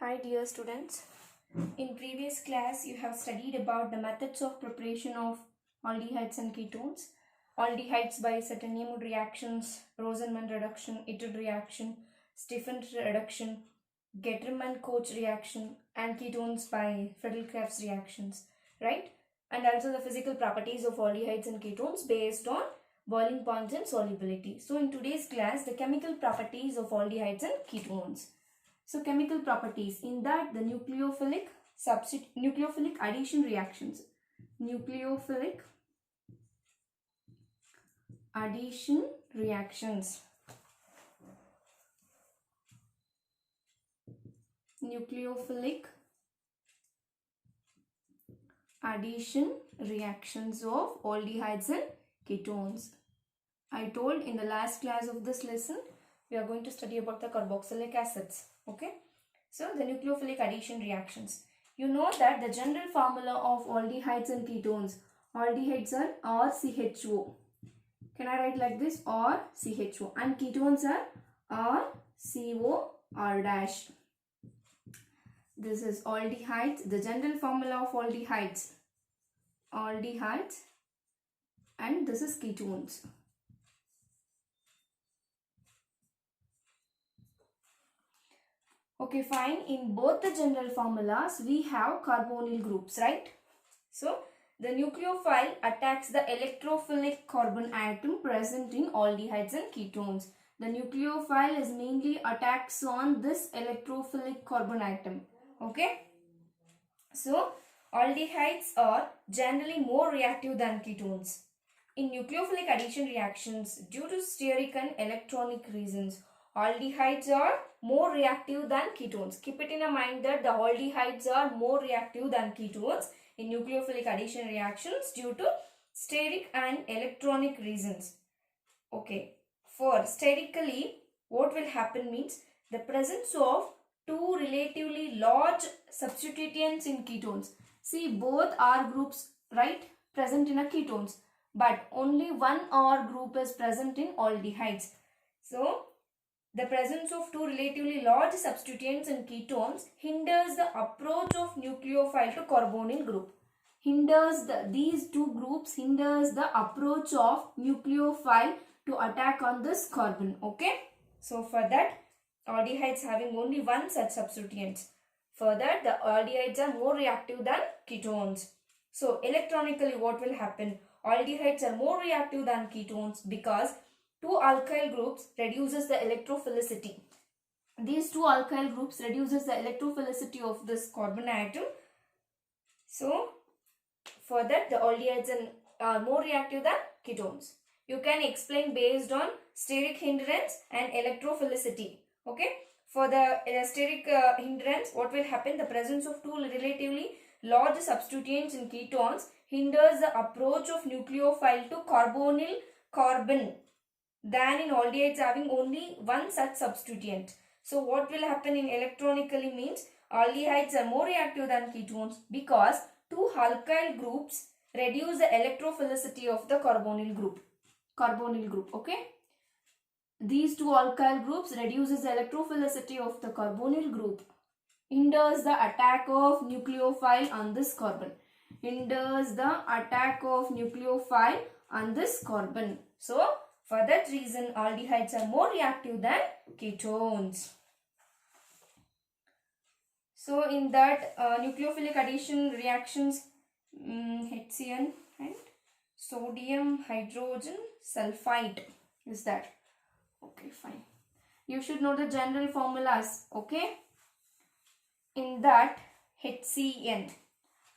Hi dear students. In previous class you have studied about the methods of preparation of aldehydes and ketones. Aldehydes by Sutton-Heywood reactions, Rosenman reduction, Ittred reaction, Stephan reduction, Getterman-Koch reaction, and ketones by Friedel-Crafts reactions, right? And also the physical properties of aldehydes and ketones based on boiling point and solubility. So in today's class, the chemical properties of aldehydes and ketones. So chemical properties, in that the nucleophilic addition reactions. Nucleophilic addition reactions. Nucleophilic addition reactions of aldehydes and ketones. I told in the last class of this lesson, we are going to study about the carboxylic acids. Okay. So the nucleophilic addition reactions. You know that the general formula of aldehydes and ketones. Aldehydes are RCHO. Can I write like this? RCHO. And ketones are RCOR dash. This is aldehydes. The general formula of aldehydes. Aldehydes. And this is ketones. Okay, fine. In both the general formulas, we have carbonyl groups, right? So, the nucleophile attacks the electrophilic carbon atom present in aldehydes and ketones. The nucleophile is mainly attacks on this electrophilic carbon atom. Okay? So, aldehydes are generally more reactive than ketones. In nucleophilic addition reactions, due to steric and electronic reasons, aldehydes are more reactive than ketones. Keep it in mind that the aldehydes are more reactive than ketones in nucleophilic addition reactions due to steric and electronic reasons. Okay. For sterically, what will happen means the presence of two relatively large substituents in ketones. See, both R groups, right, present in a ketones, but only one R group is present in aldehydes. So, the presence of two relatively large substituents in ketones hinders the approach of nucleophile to carbonyl group. These two groups hinders the approach of nucleophile to attack on this carbon. Okay. So, for that, aldehydes having only one such substituent. Further, the aldehydes are more reactive than ketones. So, electronically what will happen? Aldehydes are more reactive than ketones because two alkyl groups reduces the electrophilicity. These two alkyl groups reduces the electrophilicity of this carbon atom. So, for that the aldehydes are more reactive than ketones. You can explain based on steric hindrance and electrophilicity. Okay. For the steric hindrance, what will happen? The presence of two relatively large substituents in ketones hinders the approach of nucleophile to carbonyl carbon than in aldehydes having only one such substituent. So what will happen in electronically means aldehydes are more reactive than ketones because two alkyl groups reduce the electrophilicity of the carbonyl group. Okay. These two alkyl groups reduces the electrophilicity of the carbonyl group. Hinders the attack of nucleophile on this carbon. So, for that reason, aldehydes are more reactive than ketones. So, in that nucleophilic addition reactions, HCN and sodium hydrogen sulfide is that. Okay, fine. You should know the general formulas. Okay. In that, HCN,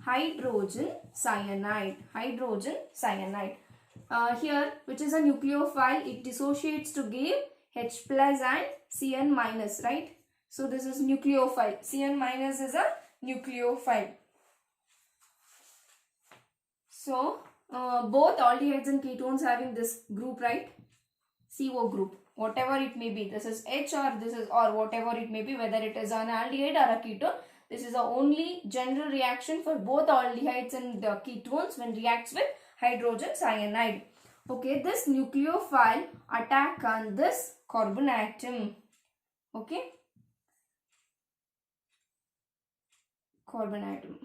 hydrogen cyanide. Here, which is a nucleophile, it dissociates to give H plus and Cn minus, right? So, this is nucleophile. Cn minus is a nucleophile. So, both aldehydes and ketones having this group, right? CO group, whatever it may be. This is H or this is or whatever it may be, whether it is an aldehyde or a ketone. This is the only general reaction for both aldehydes and ketones when reacts with hydrogen cyanide. Okay, this nucleophile attack on this carbon atom. Okay. carbon atom.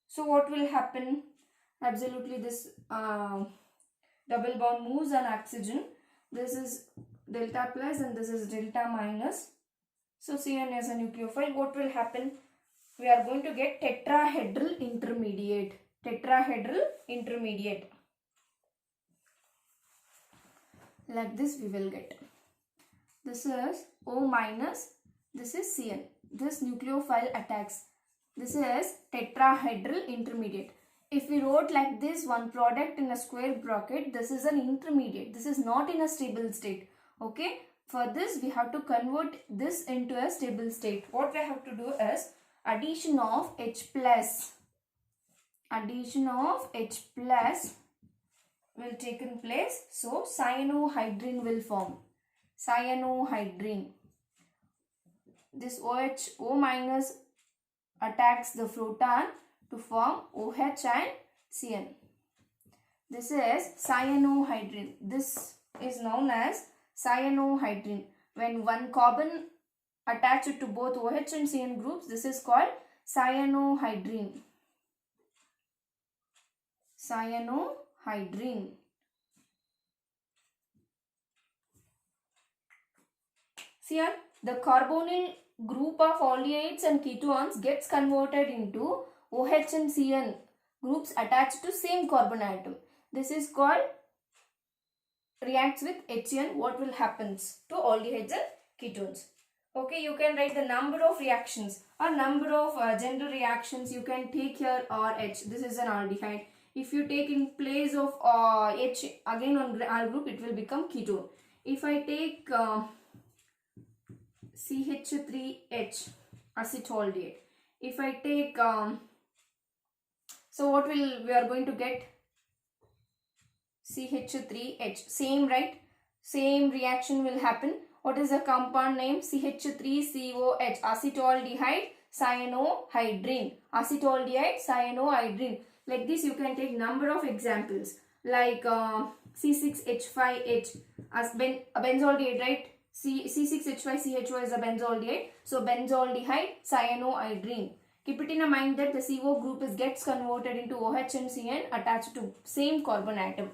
So what will happen? Absolutely, this double bond moves on oxygen. This is delta plus and this is delta minus. So CN as a nucleophile, what will happen? We are going to get tetrahedral intermediate. Tetrahedral intermediate. Like this we will get. This is O minus, this is Cn. This nucleophile attacks. This is tetrahedral intermediate. If we wrote like this, one product in a square bracket, this is an intermediate. This is not in a stable state. Okay. For this, we have to convert this into a stable state. What we have to do is addition of H plus. Addition of H plus will take in place. So, cyanohydrine will form. Cyanohydrine. This OH, O minus attacks the proton to form OH and Cn. This is cyanohydrine. This is known as cyanohydrine. When one carbon attached to both OH and Cn groups, this is called cyanohydrine. Cyanohydrine. See here, the carbonyl group of aldehydes and ketones gets converted into OH and Cn groups attached to same carbon atom. This is called reacts with HCN. What will happens to aldehydes and ketones? Okay, you can write the number of reactions or number of general reactions you can take here RH. This is an aldehyde. If you take in place of H again on R group, it will become ketone. If I take CH3H acetaldehyde. If I take so what will we are going to get? CH3H. Same, right? Same reaction will happen. What is the compound name? CH3COH. Acetaldehyde cyanohydrine. Acetaldehyde cyanohydrine. Like this you can take number of examples. Like C6H5H as benzaldehyde, right? C6H5CHO is a benzaldehyde. So benzaldehyde cyanohydrine. Keep it in mind that the CO group gets converted into OH and Cn attached to same carbon atom.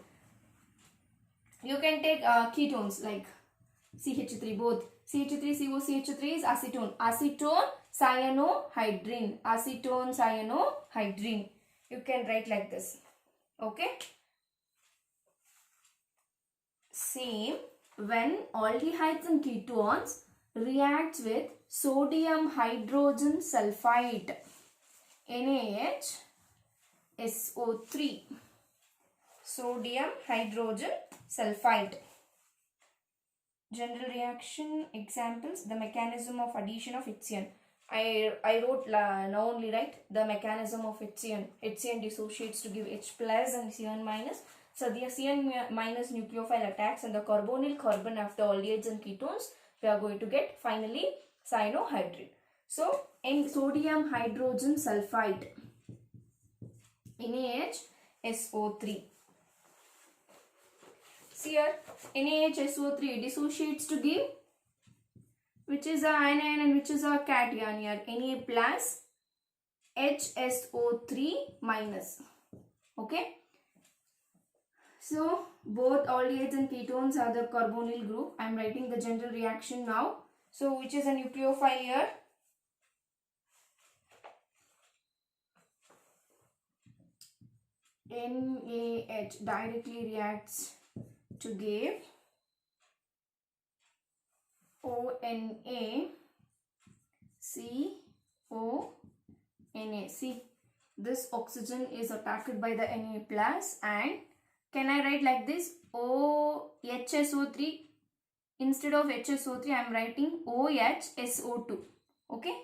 You can take ketones like CH3, both CH3CO, CH3 is acetone. Acetone cyanohydrine. Acetone cyanohydrine. You can write like this. Okay. Same when aldehydes and ketones reacts with sodium hydrogen sulfide NaHSO3. Sodium hydrogen sulfide. General reaction examples, the mechanism of addition of HCN. I wrote now only, right? The mechanism of HCN. HCN dissociates to give H plus and Cn minus. So the Cn minus nucleophile attacks and the carbonyl carbon after aldehydes and ketones. We are going to get finally cyanohydrine. So in sodium hydrogen sulfide NaHSO3. See here, NaHSO3 dissociates to give which is a anion and which is a cation here. Na plus HSO3 minus. Okay. So both aldehydes and ketones are the carbonyl group. I am writing the general reaction now. So which is a nucleophile here? NaH directly reacts to give ONA CONA. See, this oxygen is attacked by the Na plus, and can I write like this? OHSO3. Instead of HSO3, I am writing OHSO2. Okay?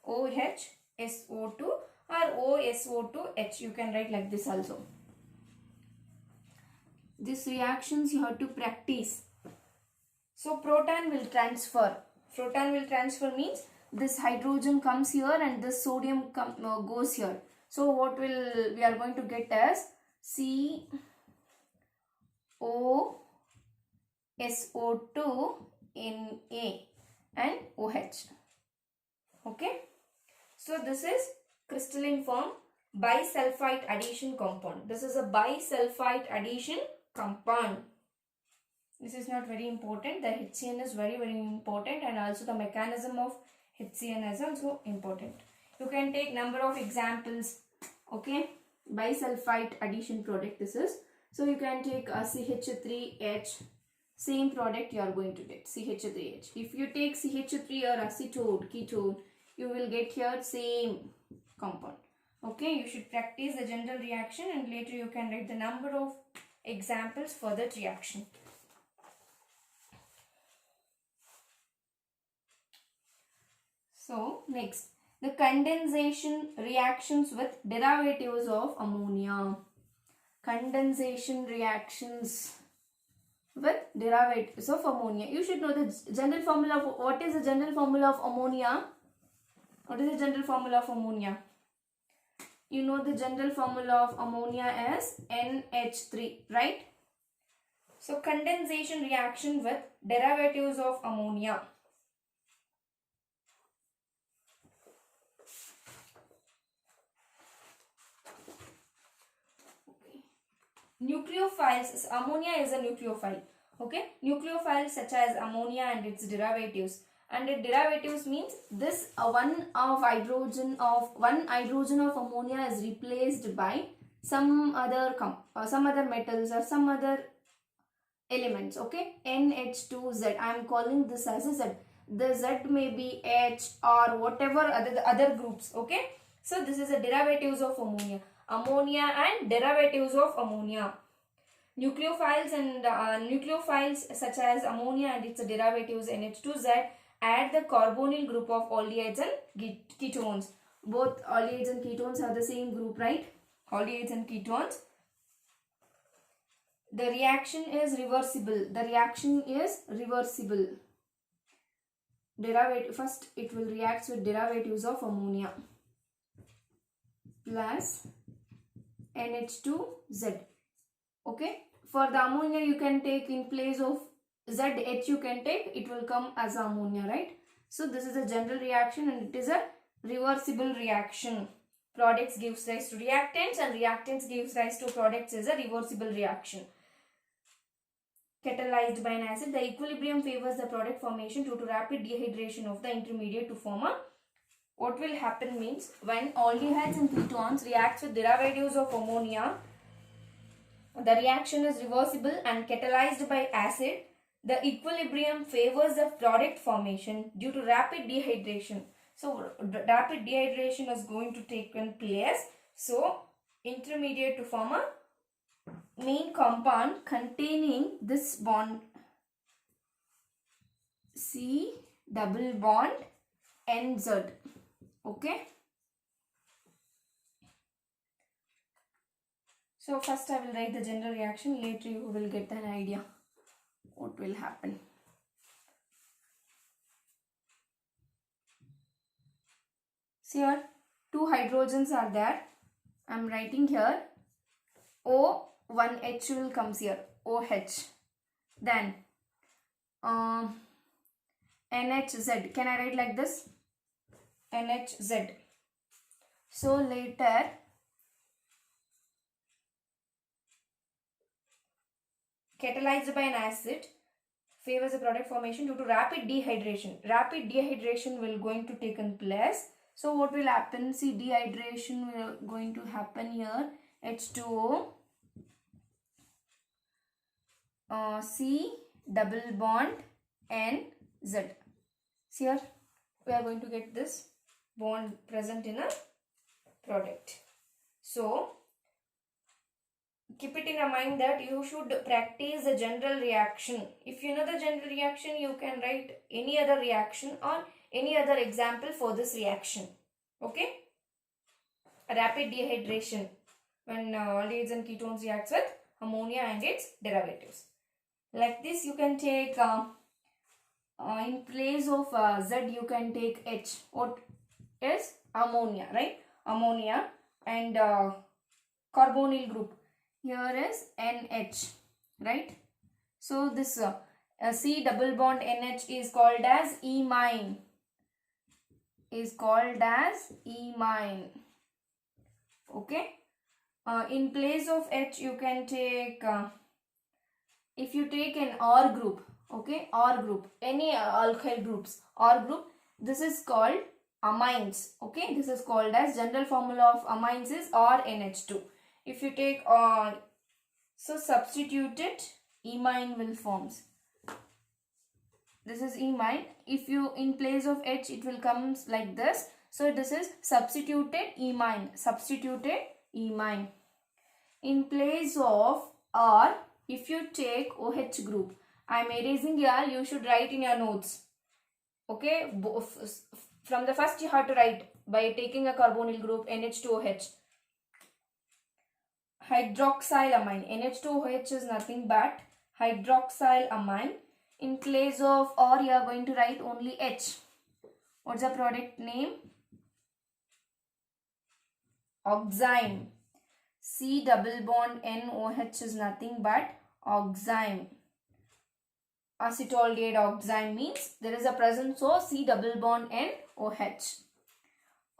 OHSO2 or OSO2H. You can write like this also. These reactions you have to practice. So proton will transfer. Proton will transfer means this hydrogen comes here and this sodium goes here. So what will we are going to get as COSO2 Na and OH. Okay. So this is crystalline form bisulfite addition compound. This is a bisulfite addition compound. This is not very important. The HCN is very important, and also the mechanism of HCN is also important. You can take number of examples. Okay, bisulfite addition product this is. So you can take a CH3H, same product you are going to get CH3H. If you take CH3 or acetone, ketone, you will get here same compound. Okay, you should practice the general reaction and later you can write the number of examples for that reaction. So next, the condensation reactions with derivatives of ammonia. Condensation reactions with derivatives of ammonia. You should know the general formula of, what is the general formula of ammonia? What is the general formula of ammonia? You know the general formula of ammonia is NH3, right? So condensation reaction with derivatives of ammonia. Nucleophiles, ammonia is a nucleophile. Okay, nucleophiles such as ammonia and its derivatives. And the derivatives means this one hydrogen of ammonia is replaced by some other metals or some other elements. Okay, NH2Z. I am calling this as a Z. The Z may be H or whatever other groups. Okay, so this is a derivatives of ammonia. Ammonia and derivatives of ammonia. Nucleophiles and nucleophiles such as ammonia and its derivatives NH2Z add the carbonyl group of aldehydes and ketones. Both aldehydes and ketones are the same group, right? Aldehydes and ketones. The reaction is reversible. First it will react with derivatives of ammonia plus NH2Z. Okay, for the ammonia you can take in place of ZH you can take, it will come as ammonia, right? So this is a general reaction and it is a reversible reaction. Products gives rise to reactants and reactants gives rise to products is a reversible reaction. Catalyzed by an acid, the equilibrium favors the product formation due to rapid dehydration of the intermediate to form a. What will happen means, when aldehydes and ketones react with derivatives of ammonia, the reaction is reversible and catalyzed by acid. The equilibrium favors the product formation due to rapid dehydration. So rapid dehydration is going to take place. So intermediate to form a main compound containing this bond C double bond NZ. Okay. So first I will write the general reaction, later you will get an idea what will happen. See here, two hydrogens are there. I am writing here O1H will comes here, OH. Then NHZ. Can I write like this? NHZ. So later catalyzed by an acid favors the product formation due to rapid dehydration. Rapid dehydration will going to take place. So what will happen? See, dehydration will going to happen here. H2O C double bond N Z. See here, we are going to get this bond present in a product. So keep it in mind that you should practice the general reaction. If you know the general reaction, you can write any other reaction or any other example for this reaction. Okay? Rapid dehydration, when aldehydes and ketones reacts with ammonia and its derivatives. Like this, you can take in place of Z, you can take H. What is ammonia, right? Ammonia and carbonyl group. Here is NH, right? So this C double bond NH is called as imine. is called as imine. Okay. In place of H, you can take, if you take an R group, okay, R group, any alkyl groups, R group, this is called amines. Okay, this is called as, general formula of amines is RNH2. If you take, so substitute it, imine will forms. This is imine. If you, in place of H, it will come like this. So this is substituted imine. Substituted imine. In place of R, if you take OH group, I am erasing here, you should write in your notes. Okay, from the first you have to write by taking a carbonyl group NH2OH. Hydroxylamine. NH2OH is nothing but hydroxylamine. In place of R, you are going to write only H. What's the product name? Oxime. C double bond NOH is nothing but oxime. Acetaldehyde oxime means there is a presence of C double bond NOH.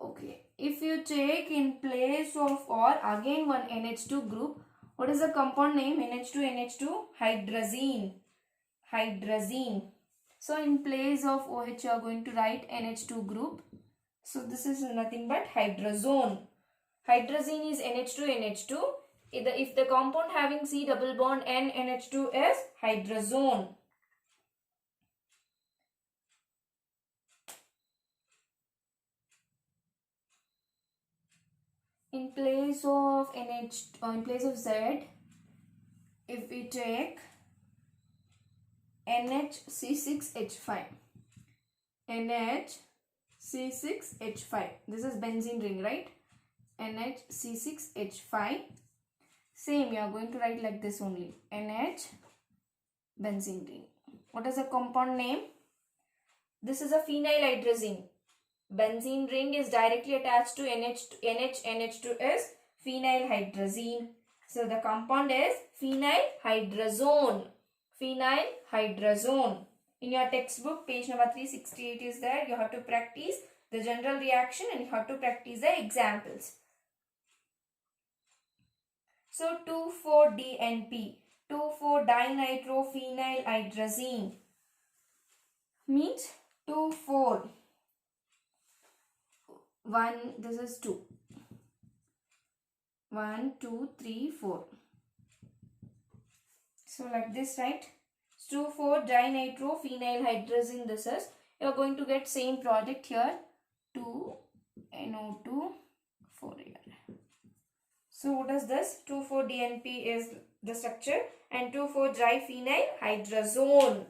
Okay. If you take in place of R again one NH2 group, what is the compound name? NH2 hydrazine. Hydrazine. So in place of OH you are going to write NH2 group. So this is nothing but hydrazone. Hydrazine is NH2. If the compound having C double bond N NH2 is hydrazone. In place of NH, in place of Z, if we take NHC6H5. NHC6H5. This is benzene ring, right? NHC6H5. Same, you are going to write like this only. NH benzene ring. What is the compound name? This is a phenylhydrazine. Benzene ring is directly attached to NH2 is phenylhydrazine. So the compound is phenylhydrazone. Phenylhydrazone. In your textbook, page number 368 is there. You have to practice the general reaction and you have to practice the examples. So 2,4-DNP, 2,4-dinitrophenylhydrazine means 2,4. 1, this is 2. 1, 2, 3, 4. So like this, right? 2,4-dinitrophenylhydrazine this is. You are going to get same product here. 2NO2 4 here. So what is this? 2,4-DNP is the structure and 2,4-diphenylhydrazone.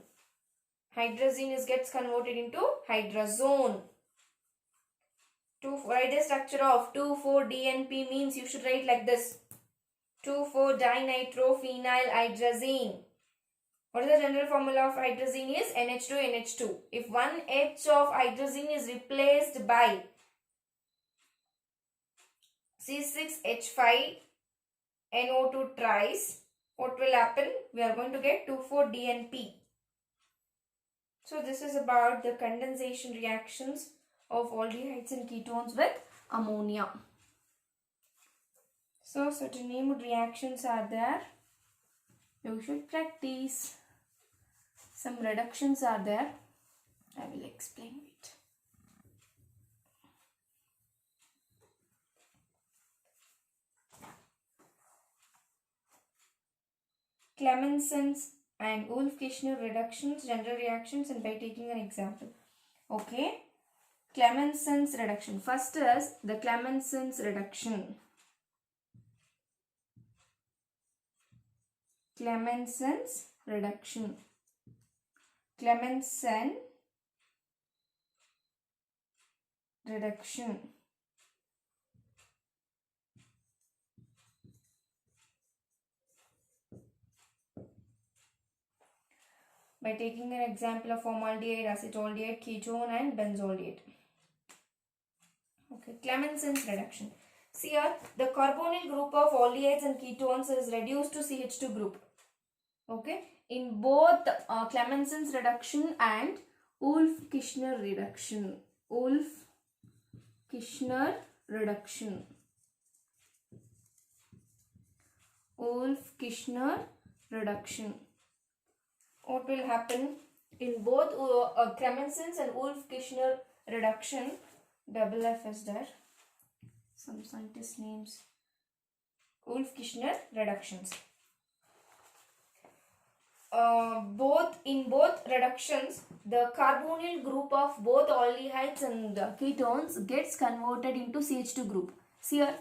Hydrazine gets converted into hydrazone. Write the structure of 2,4-DNP means you should write like this. 2,4-dinitrophenylhydrazine. What is the general formula of hydrazine is NH2. If one H of hydrazine is replaced by C6H5 NO2 twice, what will happen? We are going to get 2,4-DNP. So this is about the condensation reactions of aldehydes and ketones with ammonia. So certain named reactions are there. You should practice. Some reductions are there. I will explain it. Clemenson's and Wolff-Kishner reductions, general reactions, and by taking an example. Okay. Clemenson's reduction. First is the Clemenson's reduction. Clemenson's reduction. Clemenson reduction. By taking an example of formaldehyde, acetaldehyde, ketone and benzaldehyde. Okay, Clemenson's reduction. See here, the carbonyl group of aldehydes and ketones is reduced to CH2 group. Okay, in both Clemenson's reduction and Wolff-Kishner reduction. Wolff-Kishner Wolff-Kishner reduction. Wolff-Kishner reduction. What will happen in both Clemenson's and Wolff-Kishner reduction? Double F is there. Some scientist names. Wolff-Kishner reductions. In both reductions, the carbonyl group of both aldehydes and ketones gets converted into CH2 group. See here,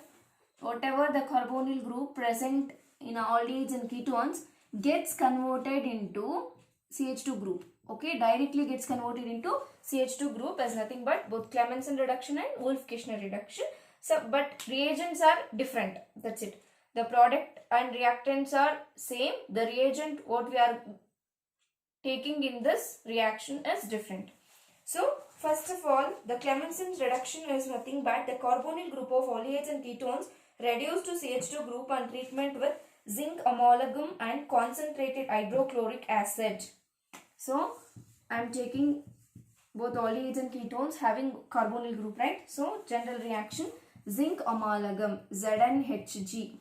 whatever the carbonyl group present in aldehydes and ketones gets converted into CH2 group. Okay, directly gets converted into CH2 group as nothing but both Clemenson reduction and Wolff-Kishner reduction. So, but reagents are different. That's it. The product and reactants are same. The reagent what we are taking in this reaction is different. So, first of all, the Clemenson's reduction is nothing but the carbonyl group of aldehydes and ketones reduced to CH2 group on treatment with zinc amalgam and concentrated hydrochloric acid. So, I am taking both aldehydes and ketones having carbonyl group, right? So, general reaction, zinc amalgam, ZnHg,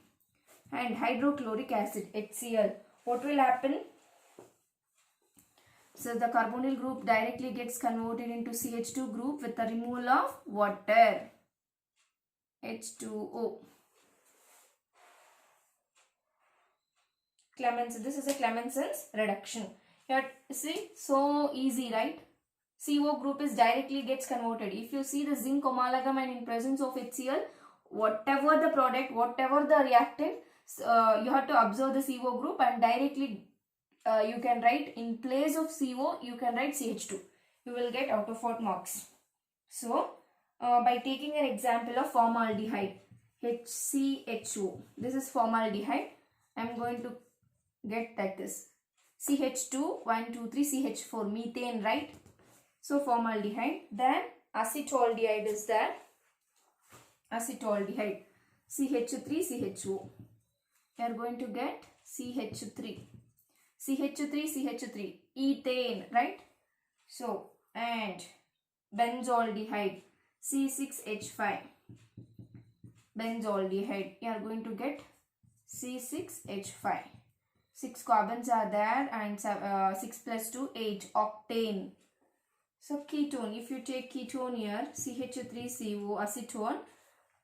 and hydrochloric acid, HCl. What will happen? So, the carbonyl group directly gets converted into CH2 group with the removal of water, H2O. Clemenson, this is a Clemenson's reduction. Here, see, so easy, right? CO group is directly gets converted. If you see the zinc amalgam and in presence of HCl, whatever the product, whatever the reactant, you have to observe the CO group and directly you can write in place of CO, you can write CH2. You will get out of 4 marks. So, by taking an example of formaldehyde, HCHO, this is formaldehyde. I am going to get like this. CH2, 1, 2, 3, CH4, methane, right? So, formaldehyde. Then, acetaldehyde is there. Acetaldehyde. CH3, CHO. You are going to get CH3. CH3, CH3. Ethane, right? So, and benzaldehyde. C6H5. Benzaldehyde. You are going to get C6H5. 6 carbons are there and 6 plus 2, 8. Octane. So, ketone. If you take ketone here, CH3CO, acetone,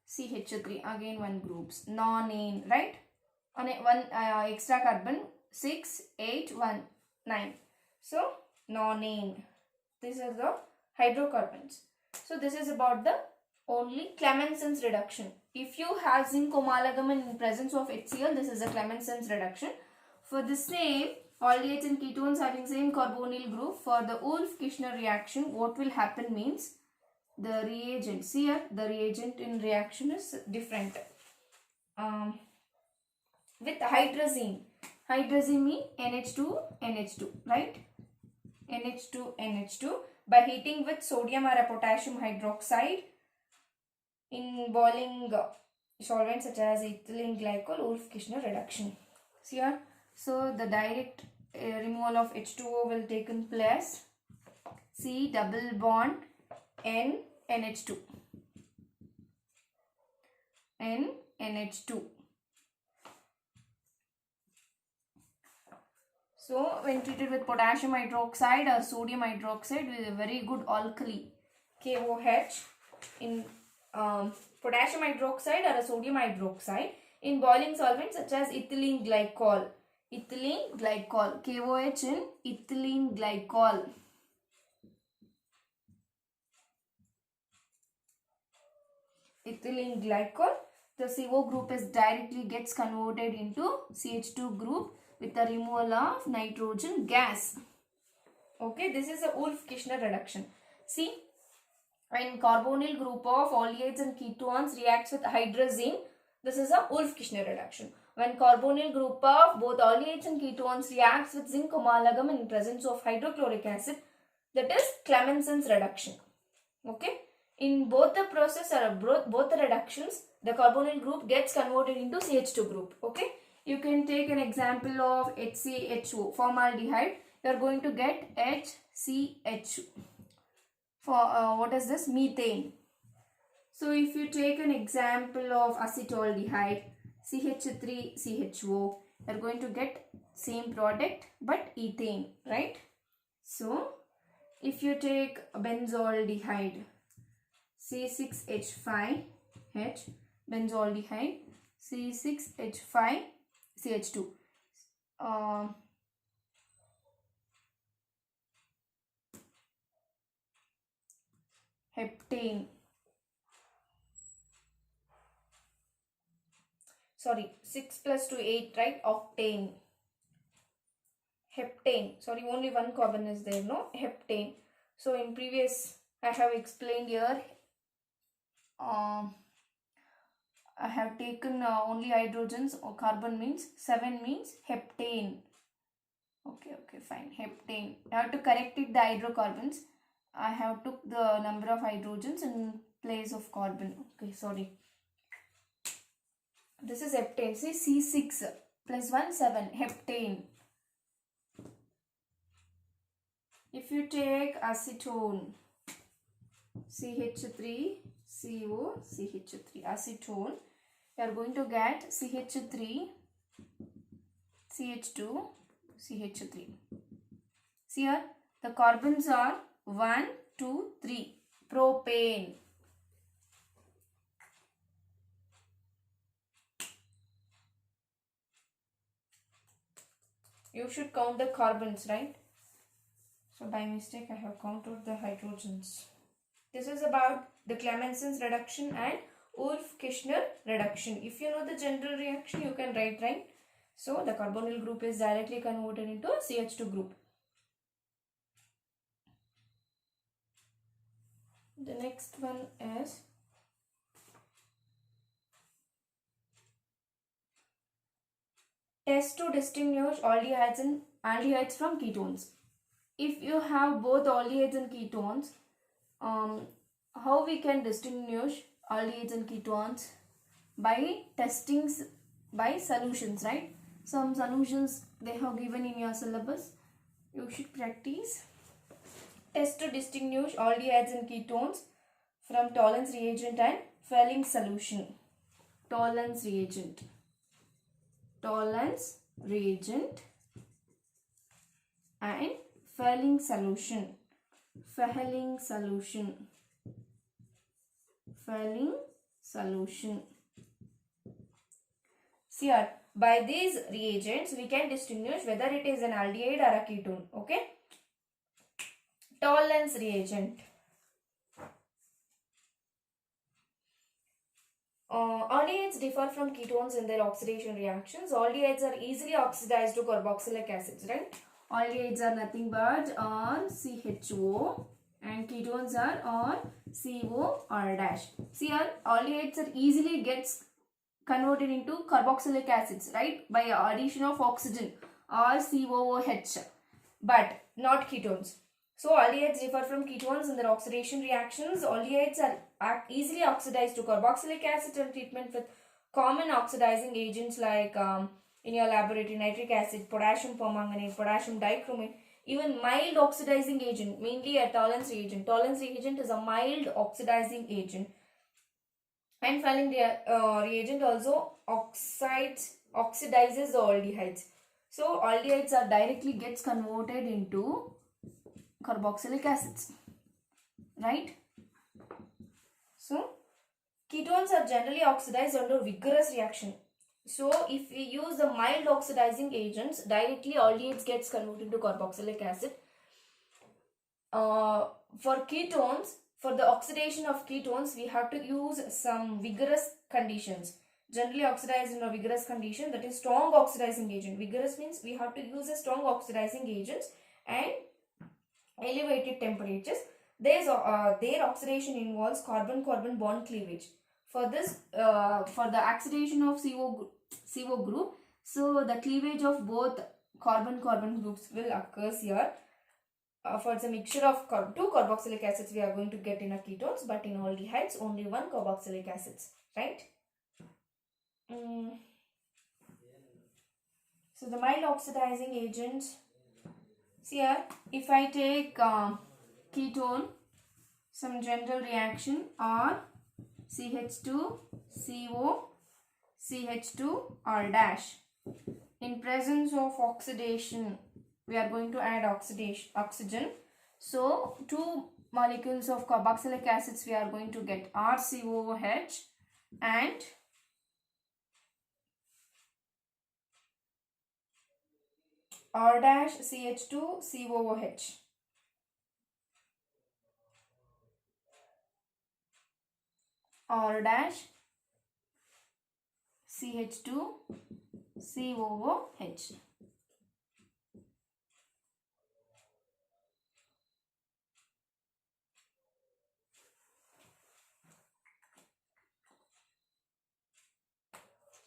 CH3. Again, 1 groups. Nonane, right? On one extra carbon, 6, 8, 1, 9. So, nonane. These are the hydrocarbons. So, this is about the only Clemenson's reduction. If you have zinc amalgam in presence of HCl, this is a Clemenson's reduction. For the same, aldehydes and ketones having same carbonyl group, for the Wolff-Kishner reaction, what will happen means the reagent. See here, the reagent in reaction is different. With hydrazine. Hydrazine means NH2, NH2, right? NH2, NH2. By heating with sodium or a potassium hydroxide in boiling solvents such as ethylene glycol, Wolff-Kishner reduction. See here? So, the direct removal of H2O will take in place. C double bond N NH2. N NH2. So, when treated with potassium hydroxide or sodium hydroxide with a very good alkali, KOH, in potassium hydroxide or a sodium hydroxide in boiling solvents such as ethylene glycol. Ethylene glycol, KOH in ethylene glycol. Ethylene glycol, the CO group is directly gets converted into CH2 group with the removal of nitrogen gas. Okay, this is a Wolff-Kishner reduction. See, when carbonyl group of aldehydes and ketones reacts with hydrazine, this is a Wolff-Kishner reduction. When carbonyl group of both aldehydes and ketones reacts with zinc amalgam in presence of hydrochloric acid, that is Clemenson's reduction. Okay. In both the process or both the reductions, the carbonyl group gets converted into CH2 group. Okay. You can take an example of HCHO, formaldehyde. You are going to get HCHO. For what is this? Methane. So if you take an example of acetaldehyde, CH3CHO, you're going to get same product but ethane, right? So if you take benzaldehyde, C6H5H, benzaldehyde, C6H5CH2, heptane, sorry, 6 plus 2 8, right? Octane, heptane, sorry, only one carbon is there, no? Heptane. So in previous I have explained here, I have taken only hydrogens, or carbon means 7 means heptane. Okay, fine, heptane. I have to correct it, the hydrocarbons. I have took the number of hydrogens in place of carbon. Okay, sorry. This is heptane. See, C6 plus 1, 7, heptane. If you take acetone, CH3CO, CH3, acetone, you are going to get CH3, CH2, CH3. See here, the carbons are 1, 2, 3. Propane. You should count the carbons, right? So by mistake I have counted the hydrogens. This is about the Clemenson's reduction and Wolff-Kishner reduction. If you know the general reaction, you can write, right? So the carbonyl group is directly converted into a CH2 group. The next one is test to distinguish aldehydes and aldehydes from ketones. If you have both aldehydes and ketones, how we can distinguish aldehydes and ketones? By testings, by solutions, right? Some solutions they have given in your syllabus. You should practice. Test to distinguish aldehydes and ketones from Tollens reagent and Fehling solution. Tollens reagent. Tollens reagent and Fehling solution. Fehling solution. Fehling solution. See here, by these reagents we can distinguish whether it is an aldehyde or a ketone. Okay. Tollens reagent. Aldehydes differ from ketones in their oxidation reactions. Aldehydes are easily oxidized to carboxylic acids, right? Aldehydes are nothing but RCHO and ketones are COR dash. See here, aldehydes are easily gets converted into carboxylic acids, right? By addition of oxygen or COOH, but not ketones. So aldehydes differ from ketones in their oxidation reactions. Aldehydes are easily oxidized to carboxylic acid on treatment with common oxidizing agents like in your laboratory nitric acid, potassium permanganate, potassium dichromate, even mild oxidizing agent, mainly a Tollens reagent. Tollens reagent is a mild oxidizing agent. And Fehling reagent also oxidizes the aldehydes. So aldehydes are directly gets converted into carboxylic acids, right? So ketones are generally oxidized under vigorous reaction. So if we use the mild oxidizing agents, directly aldehydes gets converted to carboxylic acid. For ketones, for the oxidation of ketones, we have to use some vigorous conditions. Generally oxidized in a vigorous condition, that is strong oxidizing agent. Vigorous means we have to use a strong oxidizing agents and elevated temperatures. Their oxidation involves carbon-carbon bond cleavage. For this, for the oxidation of CO group, so the cleavage of both carbon-carbon groups will occur here. For the mixture of two carboxylic acids, we are going to get in a ketones, but in aldehydes, only one carboxylic acids, right? So the mild oxidizing agents. See here, if I take ketone, some general reaction or CH2, CO, CH2, R dash. In presence of oxidation, we are going to add oxygen. So, two molecules of carboxylic acids we are going to get RCOOH and R dash CH2 COOH. R dash CH2 COOH.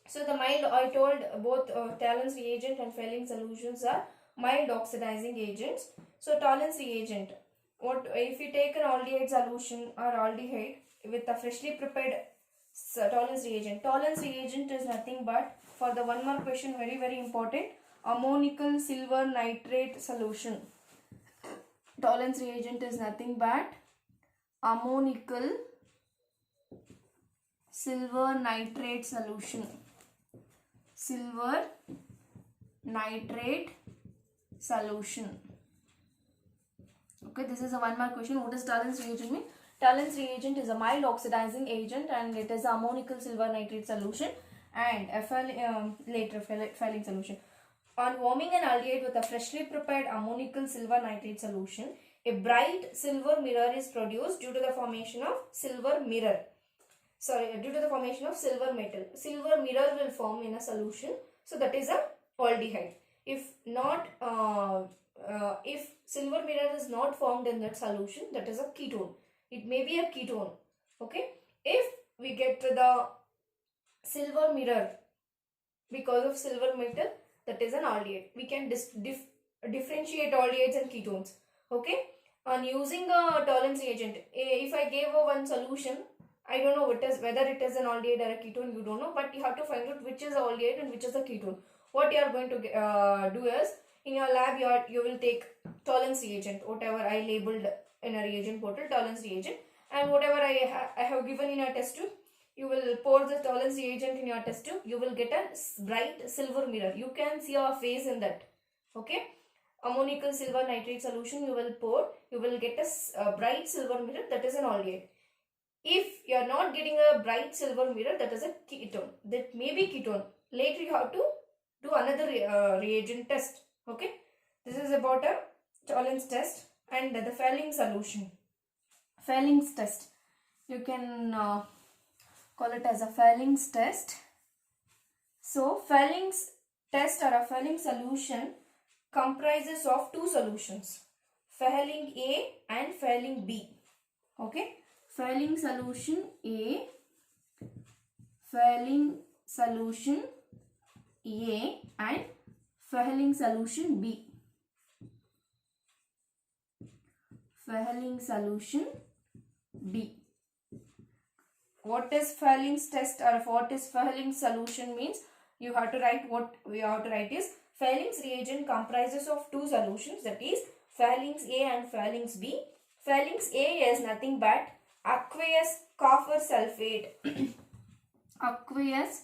So the mild, I told both Talens reagent and Fehling solutions are mild oxidizing agents. So Talens reagent, what if we take an aldehyde solution or aldehyde with a freshly prepared Talens reagent? Talens reagent is nothing but, for the one more question, very important, ammonical silver nitrate solution. Talens reagent is nothing but ammonical silver nitrate solution. Silver nitrate solution. Okay, this is a one mark question. What does Talens reagent mean? Talens reagent is a mild oxidizing agent and it is ammonical silver nitrate solution and a Fehling solution. On warming an aldehyde with a freshly prepared ammonical silver nitrate solution, a bright silver mirror is produced due to the formation of silver mirror. Due to the formation of silver metal. Silver mirror will form in a solution. So that is a aldehyde. If not, if silver mirror is not formed in that solution, that is a ketone. It may be a ketone. Okay. If we get to the silver mirror because of silver metal, that is an aldehyde. We can differentiate aldehydes and ketones. Okay. On using a Talens reagent, if I gave one solution, I don't know whether it is an aldehyde or a ketone, you don't know, but you have to find out which is the aldehyde and which is the ketone. What you are going to do is, in your lab you will take Talens reagent, whatever I labeled in a reagent bottle, Talens reagent, and whatever I have given in a test tube, you will pour the Talens reagent in your test tube, you will get a bright silver mirror. You can see your face in that. Okay. Ammonical silver nitrate solution you will pour, you will get a bright silver mirror, that is an aldehyde. If you are not getting a bright silver mirror, that is a ketone. That may be ketone. Later you have to do another reagent test. Okay. This is about a Talens test and the Fehling solution. Fehling's test. You can call it as a Fehling's test. So Fehling's test or a Fehling solution comprises of two solutions. Fehling A and Fehling B. Okay. Fehling solution A, Fehling solution A and Fehling solution B. Fehling solution B. What is Fehling's test or what is Fehling's solution means? You have to write, what we have to write is, Fehling's reagent comprises of two solutions, that is Fehling's A and Fehling's B. Fehling's A is nothing but aqueous copper sulfate. Aqueous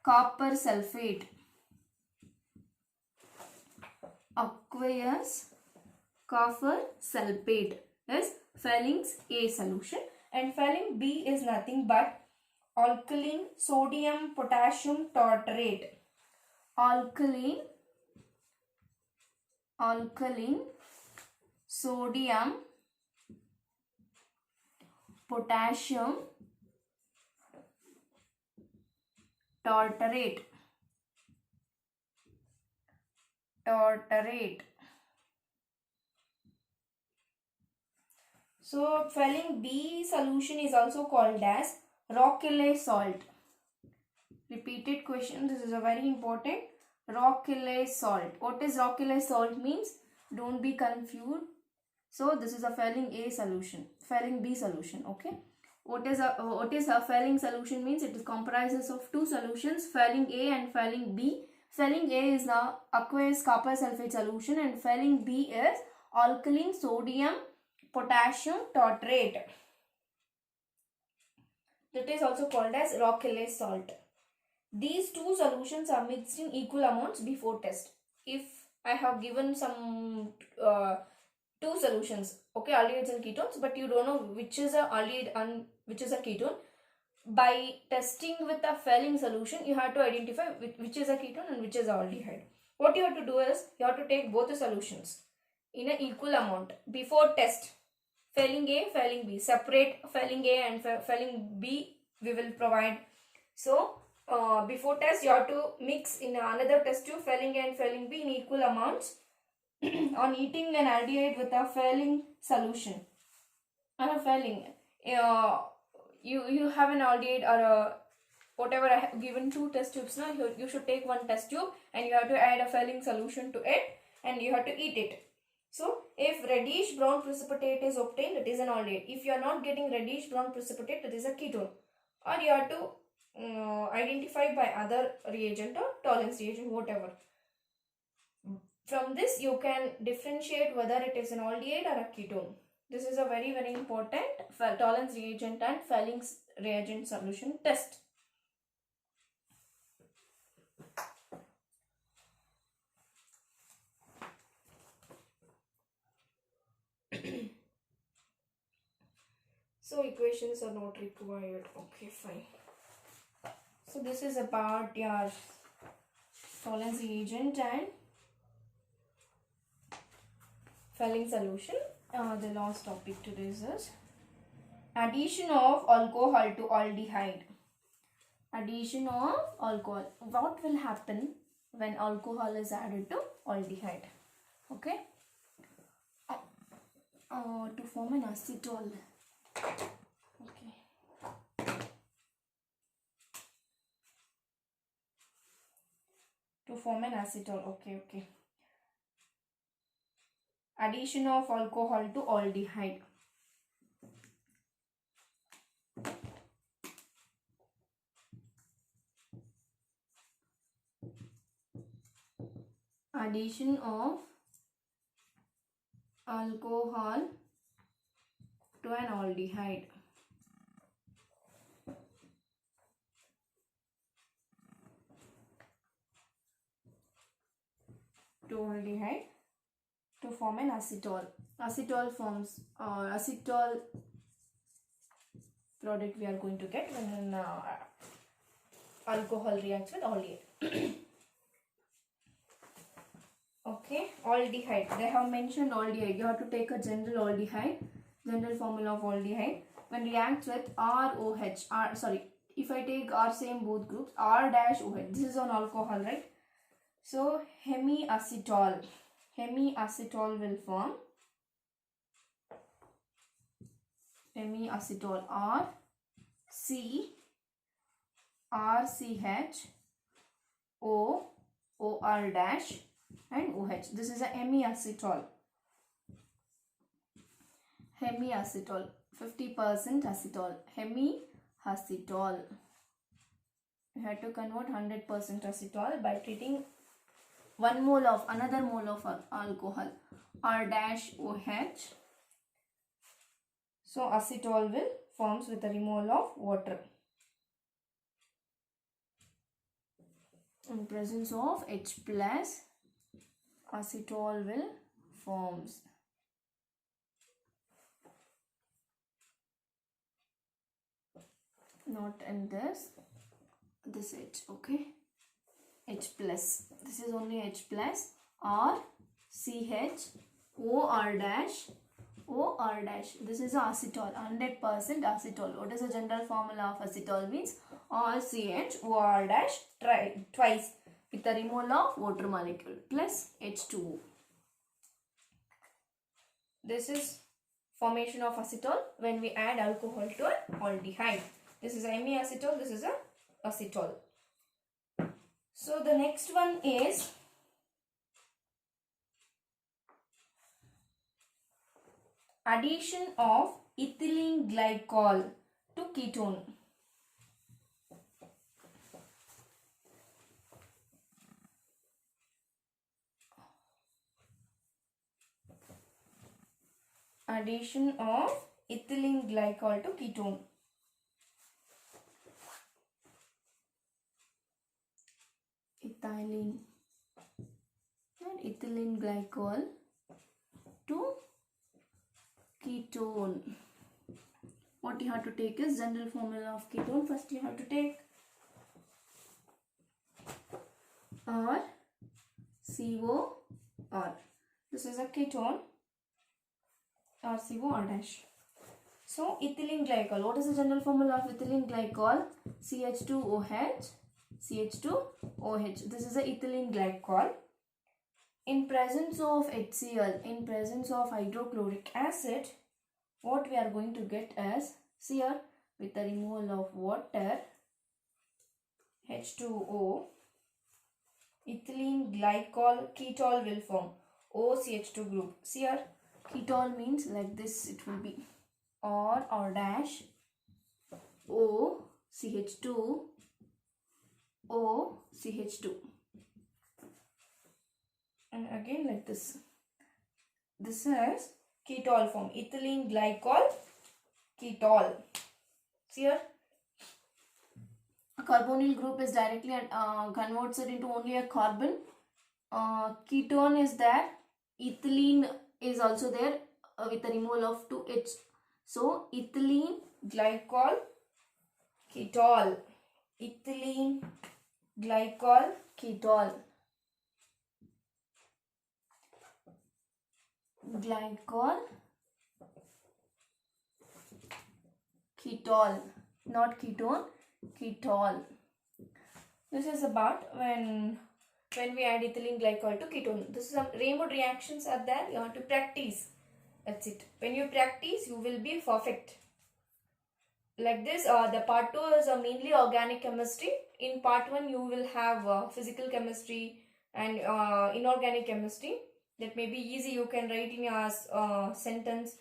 copper sulfate. Aqueous copper sulfate is Fehling's A solution, and Fehling B is nothing but alkaline sodium potassium tartrate. Alkaline sodium potassium tartrate. So Fehling B solution is also called as Rockele salt. Repeated question, this is a very important. Rockele salt. What is Rockele salt means? Don't be confused. So this is a Fehling A solution, Fehling B solution. Okay. What is a Fehling solution means? It comprises of two solutions, Fehling A and Fehling B. Fehling A is the aqueous copper sulfate solution and Fehling B is alkaline sodium potassium tartrate. that is also called as Rockallese salt. These two solutions are mixed in equal amounts before test. If I have given some two solutions, okay, aldehydes and ketones, but you don't know which is a aldehyde and which is a ketone, by testing with a failing solution, you have to identify which is a ketone and which is a aldehyde. What you have to do is, you have to take both the solutions in an equal amount before test. Failing A, failing B, separate failing A and failing B we will provide. So before test you have to mix in another test tube failing A and failing B in equal amounts on heating an aldehyde with a failing solution. On a failing, you have an aldehyde or a whatever I have given two test tubes now, you should take one test tube and you have to add a failing solution to it and you have to heat it. So if reddish brown precipitate is obtained, it is an aldehyde. If you are not getting reddish brown precipitate, it is a ketone. Or you have to identify by other reagent or tolerance reagent, whatever. From this you can differentiate whether it is an aldehyde or a ketone. This is a very important tolerance reagent and failing reagent solution test. So equations are not required. Okay, fine. So this is about your tolerance reagent and failing solution. The last topic today is addition of alcohol to aldehyde. Addition of alcohol. What will happen when alcohol is added to aldehyde? Okay. To form an acetal. Okay. To form an acetal. Okay. Addition of alcohol to aldehyde. Addition of alcohol to an aldehyde. To aldehyde to form an acetal. Acetal forms acetal product we are going to get when alcohol reacts with aldehyde. Okay, aldehyde. They have mentioned aldehyde. You have to take a general aldehyde, general formula of aldehyde. When reacts with ROH, if I take R same both groups, R dash OH, this is on alcohol, right? So hemiacetal will form hemiacetal RCH OR dash and OH. This is a hemiacetal. 50% acetal. Hemiacetal. You have to convert 100% acetal by treating one mole of another mole of alcohol, R dash OH. So acetal will forms with a removal of water. In presence of H plus, acetal will forms. Not in this H, okay. H plus. This is only H plus. R CH OR dash OR dash. This is acetal, 100% acetal. What is the general formula of acetal? Means RCH OR dash twice with the removal of water molecule plus H2O. This is formation of acetal when we add alcohol to an aldehyde. This is hemiacetal, this is a acetal. So the next one is addition of ethylene glycol to ketone. Addition of ethylene glycol to ketone. ethylene and ethylene glycol to ketone. What you have to take is general formula of ketone. First you have to take R CO R. This is a ketone, RCO R dash. So ethylene glycol. What is the general formula of ethylene glycol? CH2OH. CH2OH. This is a ethylene glycol. In presence of HCl, in presence of hydrochloric acid, what we are going to get is, see here, with the removal of water, H2O, ethylene glycol, ketol will form, OCH2 group. See here, ketol means like this, it will be R dash, O, CH2, O, CH2. And again like this. This is ketol form, ethylene glycol, ketol. See here, a carbonyl group is directly converts it into only a carbon. Ketone is there, ethylene is also there with the removal of 2H. So ethylene glycol, ketol, ethylene glycol, ketol. Glycol, ketol, not ketone, ketol. This is about when we add ethylene glycol to ketone. This is some Raymond reactions are there. You have to practice. That's it. When you practice, you will be perfect. Like this, the part 2 is mainly organic chemistry. In part 1, you will have physical chemistry and inorganic chemistry. That may be easy, you can write in your sentence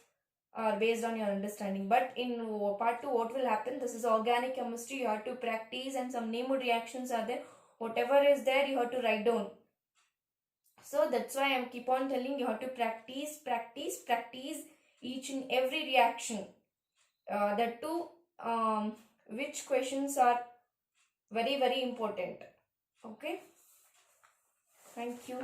or based on your understanding. But in part 2, what will happen? This is organic chemistry, you have to practice, and some Nemood reactions are there. Whatever is there, you have to write down. So that's why I keep on telling you have to practice each and every reaction. That too, which questions are very, very important. Okay. Thank you.